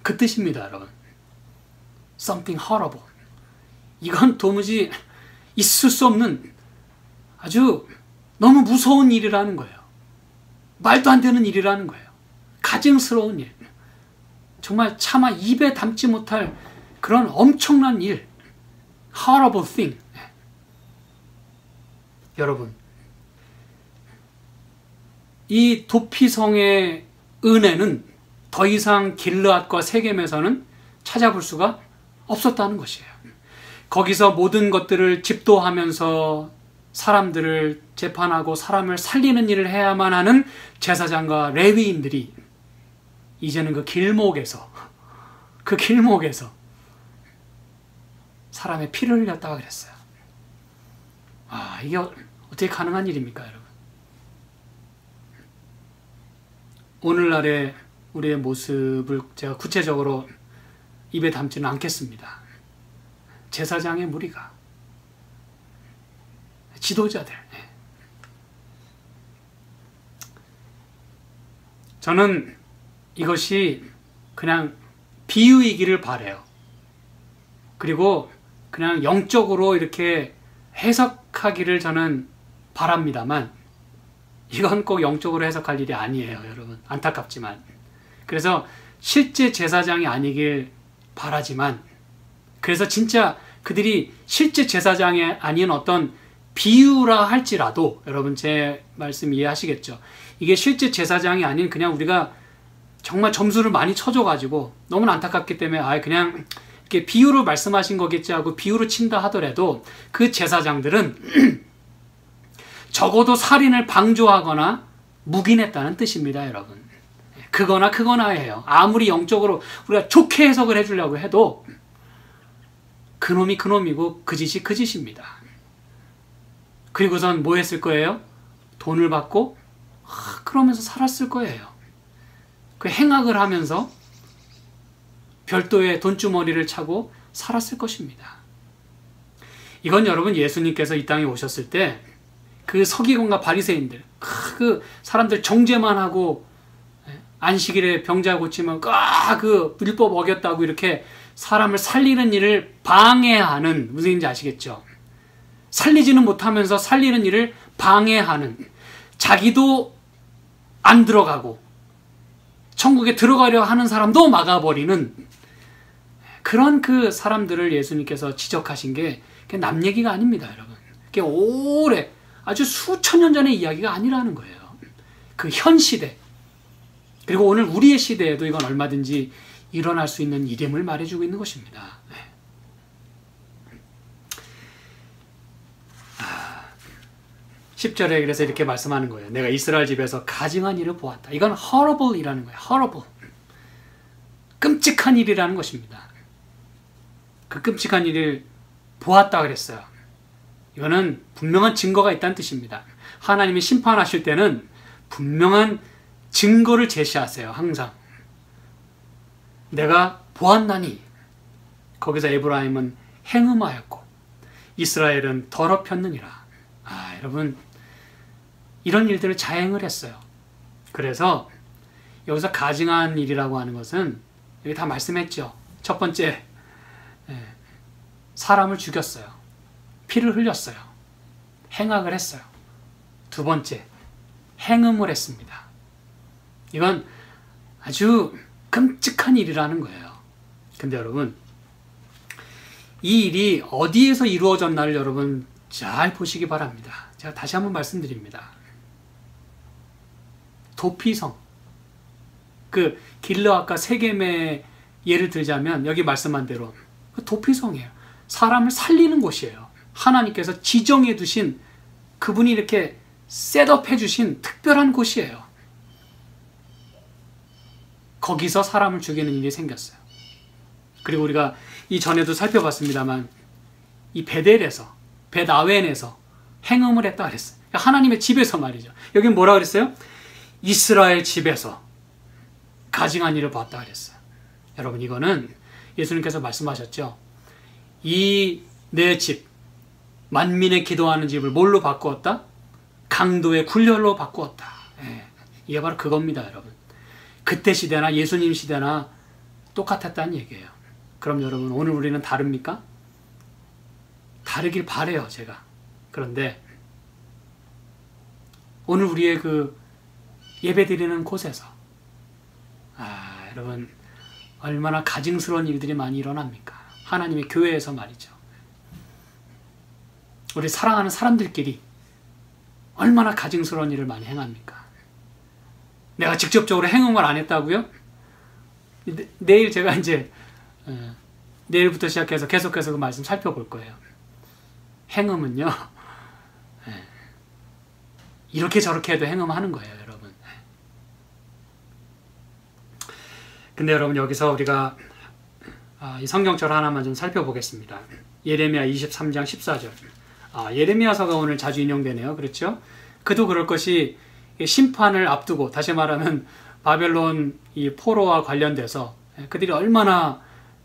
그 뜻입니다, 여러분. something horrible. 이건 도무지 있을 수 없는 아주 너무 무서운 일이라는 거예요. 말도 안 되는 일이라는 거예요. 가증스러운 일. 정말 차마 입에 담지 못할 그런 엄청난 일. horrible thing. 여러분, 이 도피성의 은혜는 더 이상 길르앗과 세겜에서는 찾아볼 수가 없었다는 것이에요. 거기서 모든 것들을 집도하면서 사람들을 재판하고 사람을 살리는 일을 해야만 하는 제사장과 레위인들이 이제는 그 길목에서 사람의 피를 흘렸다고 그랬어요. 이게 어떻게 가능한 일입니까, 여러분? 오늘날의 우리의 모습을 제가 구체적으로 입에 담지는 않겠습니다. 제사장의 무리가, 지도자들. 저는 이것이 그냥 비유이기를 바라요. 그리고 그냥 영적으로 이렇게 해석하기를 저는 바랍니다만 이건 꼭 영적으로 해석할 일이 아니에요, 여러분. 안타깝지만. 그래서 실제 제사장이 아니길 바라지만, 그래서 진짜 그들이 실제 제사장이 아닌 어떤 비유라 할지라도, 여러분 제 말씀 이해하시겠죠? 이게 실제 제사장이 아닌 그냥 우리가 정말 점수를 많이 쳐줘가지고 너무 안타깝기 때문에 그냥 이렇게 비유로 말씀하신 거겠지 하고 비유로 친다 하더라도 그 제사장들은 적어도 살인을 방조하거나 묵인했다는 뜻입니다, 여러분. 그거나예요. 아무리 영적으로 우리가 좋게 해석을 해주려고 해도 그놈이 그놈이고 그 짓이 그 짓입니다. 그리고선 뭐 했을 거예요? 돈을 받고 그러면서 살았을 거예요. 그 행악을 하면서 별도의 돈주머니를 차고 살았을 것입니다. 이건 여러분 예수님께서 이 땅에 오셨을 때 그 서기관과 바리새인들, 그 사람들 정죄만 하고 안식일에 병자 고치면 그 율법 어겼다고 이렇게 사람을 살리는 일을 방해하는, 무슨 일인지 아시겠죠? 살리지는 못하면서 살리는 일을 방해하는, 자기도 안 들어가고 천국에 들어가려 하는 사람도 막아버리는 그런 그 사람들을 예수님께서 지적하신 게 남 얘기가 아닙니다, 여러분. 그게 오래, 아주 수천 년 전의 이야기가 아니라는 거예요. 그 현 시대, 그리고 오늘 우리의 시대에도 이건 얼마든지 일어날 수 있는 일임을 말해주고 있는 것입니다. 10절에 그래서 이렇게 말씀하는 거예요. 내가 이스라엘 집에서 가증한 일을 보았다. 이건 horrible이라는 거예요. horrible. 끔찍한 일이라는 것입니다. 그 끔찍한 일을 보았다 그랬어요. 이거는 분명한 증거가 있다는 뜻입니다. 하나님이 심판하실 때는 분명한 증거를 제시하세요. 항상. 내가 보았나니, 거기서 에브라임은 행음하였고 이스라엘은 더럽혔느니라. 여러분, 이런 일들을 자행을 했어요. 그래서 여기서 가증한 일이라고 하는 것은 여기 다 말씀했죠. 첫 번째, 사람을 죽였어요. 피를 흘렸어요. 행악을 했어요. 두 번째, 행음을 했습니다. 이건 아주 끔찍한 일이라는 거예요. 근데 여러분, 이 일이 어디에서 이루어졌나를 여러분 잘 보시기 바랍니다. 제가 다시 한번 말씀드립니다. 도피성. 그 길르앗과 세겜의 예를 들자면 여기 말씀한 대로 도피성이에요. 사람을 살리는 곳이에요. 하나님께서 지정해 두신, 그분이 이렇게 셋업해 주신 특별한 곳이에요. 거기서 사람을 죽이는 일이 생겼어요. 그리고 우리가 이전에도 살펴봤습니다만 이 베델에서, 벳아웬에서 행음을 했다 그랬어요. 하나님의 집에서 말이죠. 여긴 뭐라 그랬어요? 이스라엘 집에서 가증한 일을 봤다 그랬어요. 여러분, 이거는 예수님께서 말씀하셨죠. 이 내 집, 만민의 기도하는 집을 뭘로 바꾸었다? 강도의 굴렬로 바꾸었다. 이게 바로 그겁니다, 여러분. 그때 시대나 예수님 시대나 똑같았다는 얘기예요. 그럼 여러분, 오늘 우리는 다릅니까? 다르길 바래요, 제가. 그런데 오늘 우리의 그 예배드리는 곳에서 여러분, 얼마나 가증스러운 일들이 많이 일어납니까? 하나님의 교회에서 말이죠. 우리 사랑하는 사람들끼리 얼마나 가증스러운 일을 많이 행합니까? 내가 직접적으로 행음을 안 했다고요? 내일 제가 이제 내일부터 시작해서 계속해서 그 말씀 살펴볼 거예요. 행음은요, 이렇게 저렇게 해도 행음하는 거예요, 여러분. 근데 여러분, 여기서 우리가 이 성경절 하나만 좀 살펴보겠습니다. 예레미야 23장 14절. 예레미야서가 오늘 자주 인용되네요. 그렇죠? 그도 그럴 것이 심판을 앞두고, 다시 말하면 바벨론 이 포로와 관련돼서 그들이 얼마나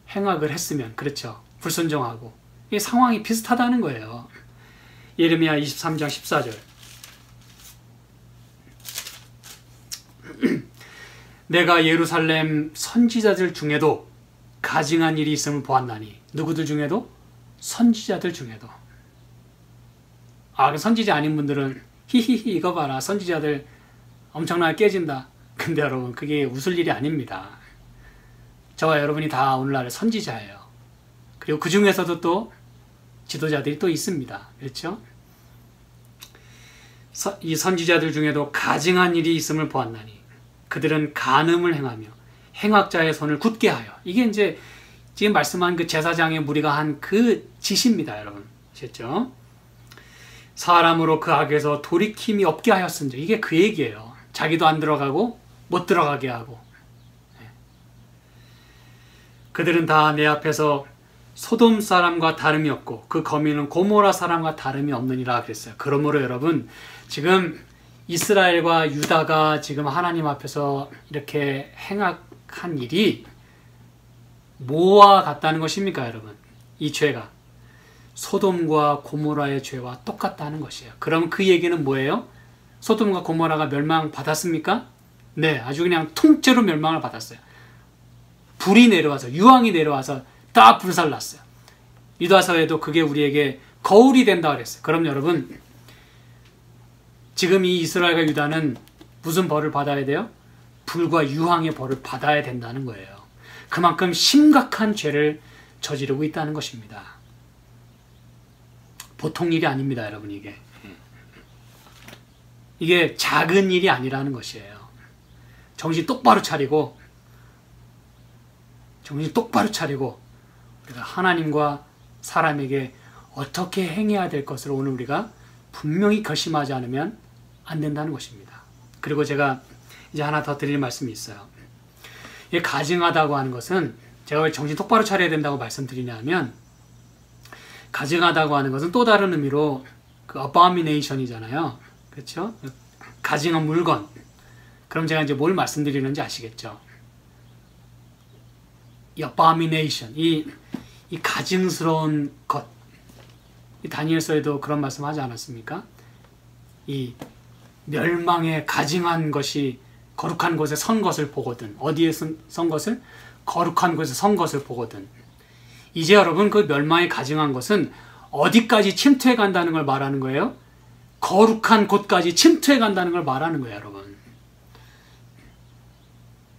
행악을 했으면, 그렇죠? 불순종하고. 이 상황이 비슷하다는 거예요. 예레미야 23장 14절. 내가 예루살렘 선지자들 중에도 가증한 일이 있음을 보았나니. 누구들 중에도? 선지자들 중에도. 그 선지자 아닌 분들은 히히히 이거 봐라, 선지자들 엄청나게 깨진다. 근데 여러분, 그게 웃을 일이 아닙니다. 저와 여러분이 다 오늘날의 선지자예요. 그리고 그 중에서도 또 지도자들이 또 있습니다. 그렇죠? 이 선지자들 중에도 가증한 일이 있음을 보았나니 그들은 간음을 행하며 행악자의 손을 굳게 하여. 이게 이제 지금 말씀한 그 제사장의 무리가 한 그 짓입니다, 여러분. 아셨죠? 사람으로 그 악에서 돌이킴이 없게 하였은즉. 이게 그 얘기예요. 자기도 안 들어가고 못 들어가게 하고. 그들은 다 내 앞에서 소돔 사람과 다름이 없고 그 거민은 고모라 사람과 다름이 없느니라 그랬어요. 그러므로 여러분, 지금 이스라엘과 유다가 지금 하나님 앞에서 이렇게 행악한 일이 뭐와 같다는 것입니까, 여러분? 이 죄가 소돔과 고모라의 죄와 똑같다는 것이에요. 그럼 그 얘기는 뭐예요? 소돔과 고모라가 멸망받았습니까? 네, 아주 그냥 통째로 멸망을 받았어요. 불이 내려와서, 유황이 내려와서 다 불살났어요. 유다서에도 그게 우리에게 거울이 된다 그랬어요. 그럼 여러분, 지금 이 이스라엘과 유다는 무슨 벌을 받아야 돼요? 불과 유황의 벌을 받아야 된다는 거예요. 그만큼 심각한 죄를 저지르고 있다는 것입니다. 보통 일이 아닙니다, 여러분. 이게 작은 일이 아니라는 것이에요. 정신 똑바로 차리고 우리가 하나님과 사람에게 어떻게 행해야 될 것을 오늘 우리가 분명히 결심하지 않으면 안 된다는 것입니다. 그리고 제가 이제 하나 더 드릴 말씀이 있어요. 이 가증하다고 하는 것은, 제가 왜 정신 똑바로 차려야 된다고 말씀드리냐면, 가증하다고 하는 것은 또 다른 의미로 그 abomination이잖아요. 그렇죠? 가증한 물건. 그럼 제가 이제 뭘 말씀드리는지 아시겠죠? 이 abomination, 이 가증스러운 것. 이 다니엘서에도 그런 말씀하지 않았습니까? 이 멸망에 가증한 것이 거룩한 곳에 선 것을 보거든. 어디에 선 것을? 거룩한 곳에 선 것을 보거든. 이제 여러분, 그 멸망에 가증한 것은 어디까지 침투해 간다는 걸 말하는 거예요? 거룩한 곳까지 침투해 간다는 걸 말하는 거예요, 여러분.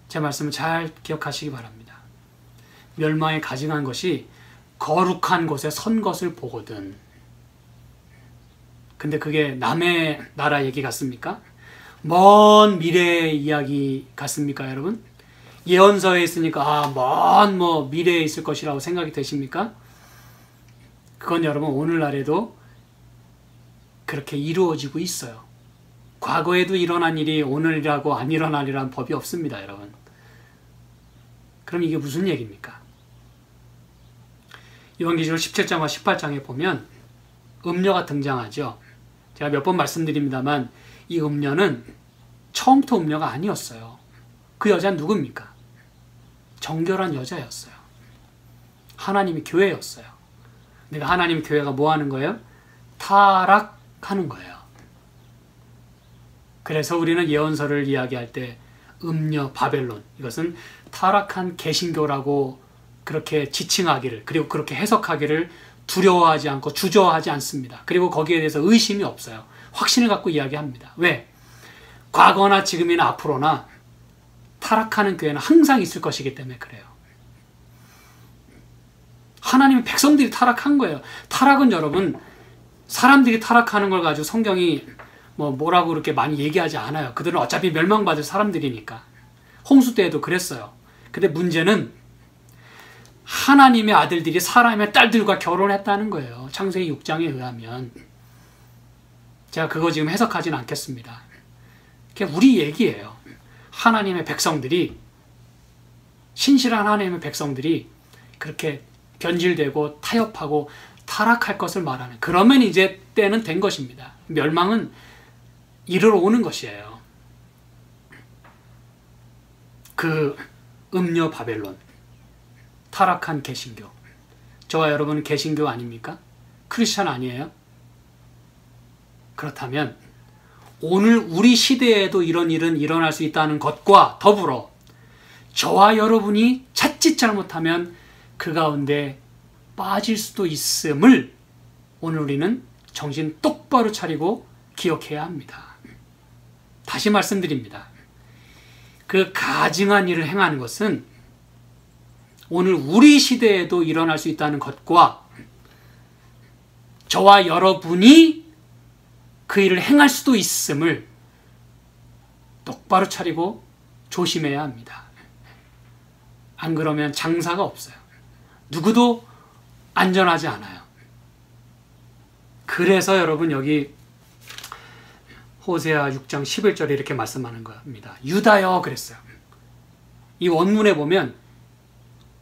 제 말씀을 잘 기억하시기 바랍니다. 멸망에 가증한 것이 거룩한 곳에 선 것을 보거든. 근데 그게 남의 나라 얘기 같습니까? 먼 미래의 이야기 같습니까, 여러분? 예언서에 있으니까 먼 미래에 있을 것이라고 생각이 되십니까? 그건 여러분, 오늘날에도 그렇게 이루어지고 있어요. 과거에도 일어난 일이 오늘이라고 안 일어나리라는 법이 없습니다, 여러분. 그럼 이게 무슨 얘기입니까? 요한계시록 17장과 18장에 보면 음녀가 등장하죠. 제가 몇 번 말씀드립니다만 이 음녀는 처음부터 음녀가 아니었어요. 그 여자는 누굽니까? 정결한 여자였어요. 하나님의 교회였어요. 내가 하나님의 교회가 뭐 하는 거예요? 타락하는 거예요. 그래서 우리는 예언서를 이야기할 때 음녀 바벨론, 이것은 타락한 개신교라고 그렇게 지칭하기를, 그리고 그렇게 해석하기를 두려워하지 않고 주저하지 않습니다. 그리고 거기에 대해서 의심이 없어요. 확신을 갖고 이야기합니다. 왜? 과거나 지금이나 앞으로나 타락하는 교회는 항상 있을 것이기 때문에 그래요. 하나님의 백성들이 타락한 거예요. 타락은 여러분, 사람들이 타락하는 걸 가지고 성경이 뭐라고 그렇게 많이 얘기하지 않아요. 그들은 어차피 멸망받을 사람들이니까. 홍수 때에도 그랬어요. 근데 문제는 하나님의 아들들이 사람의 딸들과 결혼했다는 거예요. 창세기 6장에 의하면. 제가 그거 지금 해석하진 않겠습니다. 그게 우리 얘기예요. 하나님의 백성들이, 신실한 하나님의 백성들이 그렇게 변질되고 타협하고 타락할 것을 말하는, 그러면 이제 때는 된 것입니다. 멸망은 이르러 오는 것이에요. 그 음녀 바벨론, 타락한 개신교. 저와 여러분은 개신교 아닙니까? 크리스찬 아니에요? 그렇다면 오늘 우리 시대에도 이런 일은 일어날 수 있다는 것과 더불어 저와 여러분이 자칫 잘못하면 그 가운데 빠질 수도 있음을 오늘 우리는 정신 똑바로 차리고 기억해야 합니다. 다시 말씀드립니다. 그 가증한 일을 행하는 것은 오늘 우리 시대에도 일어날 수 있다는 것과 저와 여러분이 그 일을 행할 수도 있음을 똑바로 차리고 조심해야 합니다. 안 그러면 장사가 없어요. 누구도 안전하지 않아요. 그래서 여러분 여기 호세아 6장 11절에 이렇게 말씀하는 겁니다. 유다여 그랬어요. 이 원문에 보면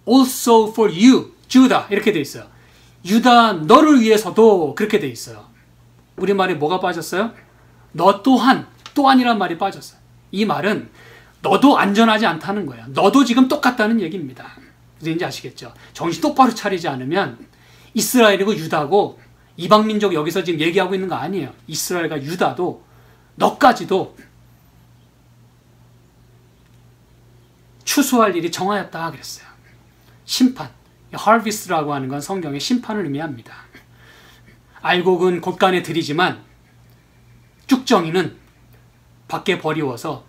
also for you, 주다 이렇게 돼 있어요. 유다 너를 위해서도 그렇게 돼 있어요. 우리말에 뭐가 빠졌어요? 너 또한이란 말이 빠졌어요. 이 말은 너도 안전하지 않다는 거예요. 너도 지금 똑같다는 얘기입니다. 무슨지 아시겠죠? 정신 똑바로 차리지 않으면 이스라엘이고 유다고 이방민족 여기서 지금 얘기하고 있는 거 아니에요. 이스라엘과 유다도 너까지도 추수할 일이 정하였다 그랬어요. 심판, harvest라고 하는 건 성경의 심판을 의미합니다. 알곡은 곳간에 들이지만 쭉정이는 밖에 버리워서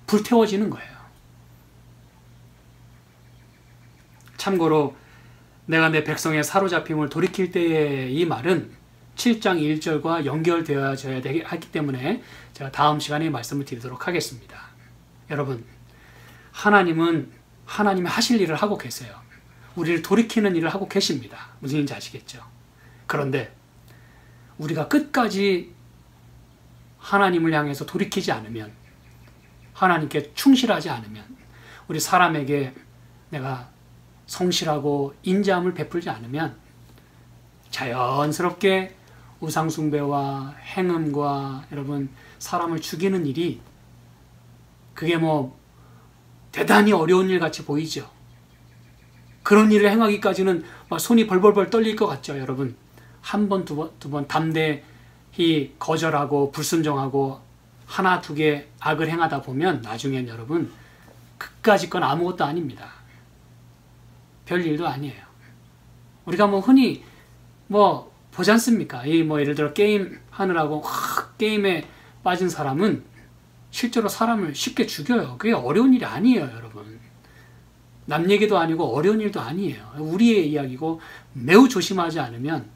불태워지는 거예요. 참고로 내가 내 백성의 사로잡힘을 돌이킬 때의 이 말은 7장 1절과 연결되어야 하기 때문에 제가 다음 시간에 말씀을 드리도록 하겠습니다. 여러분, 하나님은 하나님이 하실 일을 하고 계세요. 우리를 돌이키는 일을 하고 계십니다. 무슨 일인지 아시겠죠? 그런데 우리가 끝까지 하나님을 향해서 돌이키지 않으면, 하나님께 충실하지 않으면, 우리 사람에게 내가 성실하고 인자함을 베풀지 않으면 자연스럽게 우상숭배와 행음과 여러분 사람을 죽이는 일이 그게 뭐 대단히 어려운 일 같이 보이죠. 그런 일을 행하기까지는 막 손이 벌벌벌 떨릴 것 같죠. 여러분 한 번, 두 번 담대히 거절하고 불순종하고 하나 두 개 악을 행하다 보면 나중엔 여러분 그까짓 건 아무것도 아닙니다. 별 일도 아니에요. 우리가 뭐 흔히 뭐 보지 않습니까? 이 뭐 예를 들어 게임 하느라고 게임에 빠진 사람은 실제로 사람을 쉽게 죽여요. 그게 어려운 일이 아니에요, 여러분. 남 얘기도 아니고 어려운 일도 아니에요. 우리의 이야기고 매우 조심하지 않으면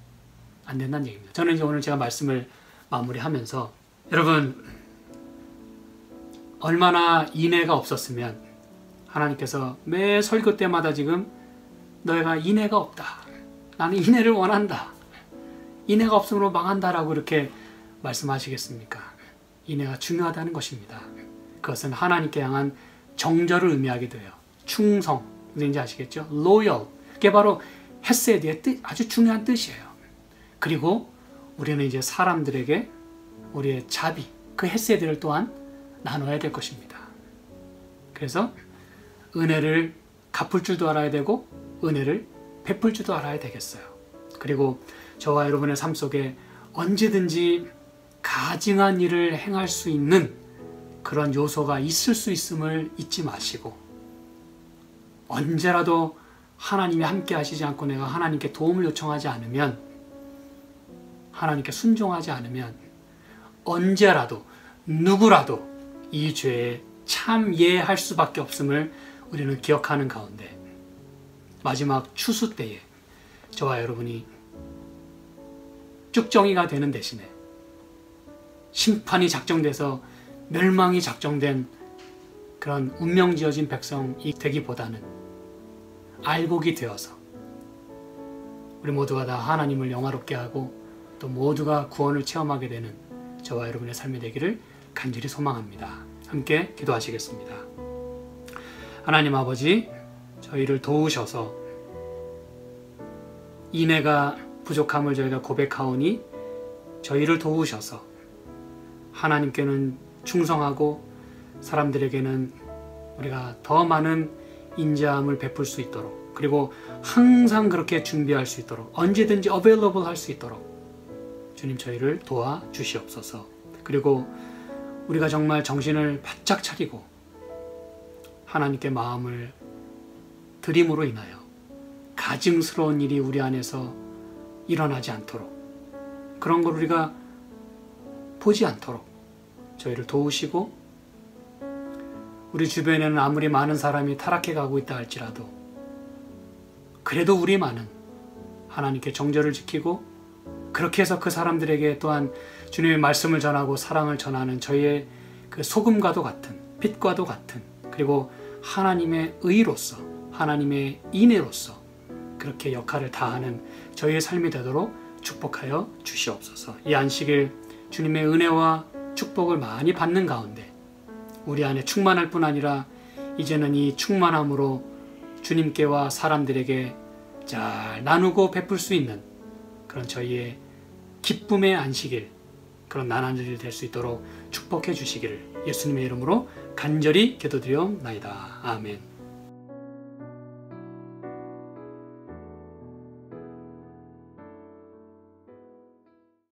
안 된다는 얘기입니다. 저는 이제 오늘 제가 말씀을 마무리하면서 여러분 얼마나 인애가 없었으면 하나님께서 매 설교 때마다 지금 너희가 인애가 없다. 나는 인애를 원한다. 인애가 없으므로 망한다라고 이렇게 말씀하시겠습니까? 인애가 중요하다는 것입니다. 그것은 하나님께 향한 정절을 의미하게 돼요. 충성, 뭔지 아시겠죠? loyal, 그게 바로 헤세드의 뜻, 아주 중요한 뜻이에요. 그리고 우리는 이제 사람들에게 우리의 자비, 그 헤세드를 또한 나눠야 될 것입니다. 그래서 은혜를 갚을 줄도 알아야 되고 은혜를 베풀 줄도 알아야 되겠어요. 그리고 저와 여러분의 삶 속에 언제든지 가증한 일을 행할 수 있는 그런 요소가 있을 수 있음을 잊지 마시고 언제라도 하나님이 함께 하시지 않고 내가 하나님께 도움을 요청하지 않으면 하나님께 순종하지 않으면 언제라도 누구라도 이 죄에 참예할 수밖에 없음을 우리는 기억하는 가운데 마지막 추수 때에 저와 여러분이 쭉정이가 되는 대신에 심판이 작정돼서 멸망이 작정된 그런 운명지어진 백성이 되기보다는 알곡이 되어서 우리 모두가 다 하나님을 영화롭게 하고 또 모두가 구원을 체험하게 되는 저와 여러분의 삶이 되기를 간절히 소망합니다. 함께 기도하시겠습니다. 하나님 아버지, 저희를 도우셔서 인애가 부족함을 저희가 고백하오니 저희를 도우셔서 하나님께는 충성하고 사람들에게는 우리가 더 많은 인자함을 베풀 수 있도록 그리고 항상 그렇게 준비할 수 있도록 언제든지 available 할 수 있도록 주님 저희를 도와주시옵소서. 그리고 우리가 정말 정신을 바짝 차리고 하나님께 마음을 드림으로 인하여 가증스러운 일이 우리 안에서 일어나지 않도록, 그런 걸 우리가 보지 않도록 저희를 도우시고, 우리 주변에는 아무리 많은 사람이 타락해 가고 있다 할지라도 그래도 우리만은 하나님께 정절을 지키고, 그렇게 해서 그 사람들에게 또한 주님의 말씀을 전하고 사랑을 전하는 저희의 그 소금과도 같은, 빛과도 같은, 그리고 하나님의 의로서, 하나님의 인애로서 그렇게 역할을 다하는 저희의 삶이 되도록 축복하여 주시옵소서. 이 안식일 주님의 은혜와 축복을 많이 받는 가운데 우리 안에 충만할 뿐 아니라 이제는 이 충만함으로 주님께와 사람들에게 잘 나누고 베풀 수 있는 그런 저희의 기쁨의 안식일, 그런 나날들이 될 수 있도록 축복해 주시기를 예수님의 이름으로 간절히 기도드리옵나이다. 아멘.